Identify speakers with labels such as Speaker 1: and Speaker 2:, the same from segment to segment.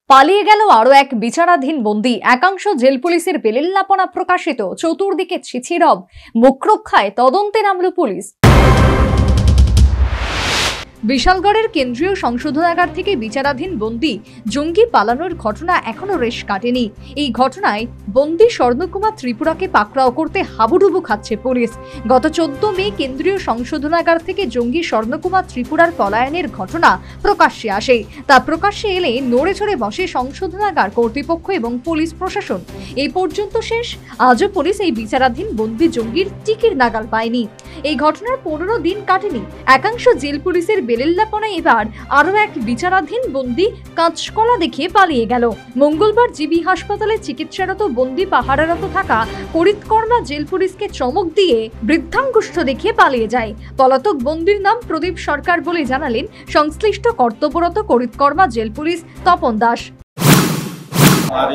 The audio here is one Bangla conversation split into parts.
Speaker 1: পালিয়ে গেল আরো এক বিচারাধীন বন্দী। একাংশ জেল পুলিশের বেলেল্লাপনা প্রকাশিত, চতুর্দিকে ছিছিরব, মুখ রক্ষায় তদন্তে নামল পুলিশ। বিশালগড়ের কেন্দ্রীয় সংশোধনাগার থেকে বিচারাধীন বন্দী জঙ্গি পালানোর ঘটনা এখনো রেশ কাটেনি। এই ঘটনায় বন্দী স্বর্ণকুমার ত্রিপুরাকে পাকড়াও করতে হাবুডুবু খাচ্ছে পুলিশ। গত 14 মে কেন্দ্রীয় সংশোধনাগার থেকে জঙ্গি স্বর্ণকুমার ত্রিপুরার পলায়নের ঘটনা প্রকাশ্যে আসে। তা প্রকাশ্যে এলে নড়ে চড়ে বসে সংশোধনাগার কর্তৃপক্ষ এবং পুলিশ প্রশাসন। এই পর্যন্ত শেষ, আজও পুলিশ এই বিচারাধীন বন্দী জঙ্গির টিকির নাগাল পায়নি। এই ঘটনার 15 দিন কাটেনি, একাংশ জেল পুলিশের বেলেল্লাপনায় এবার আরো এক বিচারাধীন বন্দী কাঁচকলা দেখিয়ে পালিয়ে গেল। মঙ্গলবার জিবি হাসপাতালে চিকিৎসারত বন্দী পাহারারত থাকা করিতকর্মা জেল পুলিশকে চমক দিয়ে বৃদ্ধাঙ্গুষ্ঠ দেখিয়ে পালিয়ে যায়। পলাতক বন্দীর নাম প্রদীপ সরকার বলে জানালেন সংশ্লিষ্ট কর্তব্যরত করিতকর্মা জেল পুলিশ তপন দাস।
Speaker 2: আর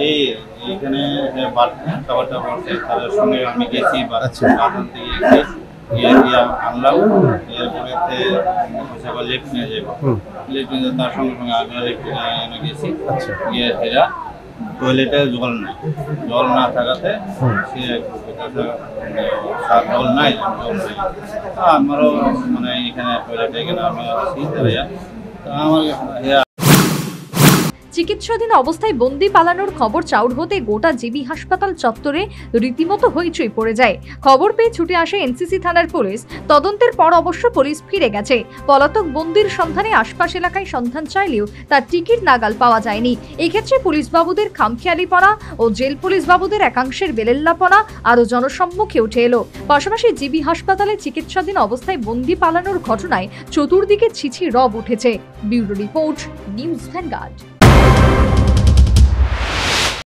Speaker 2: এইখানে খাবারটা বলছে তাদের সঙ্গে আমি গেছি বা বাগান থেকে আনলাম, এরপরে লিফট নিয়ে যাবো, লিফট নিয়ে তার সঙ্গে সঙ্গে আমি এনে গেছি, গিয়ে সেটা টয়লেটে জল নাই, জল না থাকাতে সে জল নাই, আমারও মানে এখানে টয়লেটে এখানে আমি আসছি আমার
Speaker 1: চিকিৎসাধীন অবস্থায় বন্দি পালানোর খবর চাউর হতে গোটা জিবি হাসপাতাল চত্বরে রীতিমতো হইচই পড়ে যায়। খবর পেয়ে ছুটে আসে এনসিসি থানার পুলিশ। তদন্তের পর অবশ্য পুলিশ ফিরে গেছে। পলাতক বন্দির সন্ধানে আশপাশ এলাকায় সন্ধান চাইলেও তার টিকিট নাগাল পাওয়া যায়নি। এই ক্ষেত্রে পুলিশ বাবুদের খামখেয়ালিপনা ও জেল পুলিশ বাবুদের একাংশের বেলেল্লাপনা আরো জনসম্মুখে উঠে এলো। পাশাপাশি জিবি হাসপাতালে চিকিৎসাধীন অবস্থায় বন্দি পালানোর ঘটনায় চতুর্দিকে ছিছি রব উঠেছে। Bureau report, news vanguard.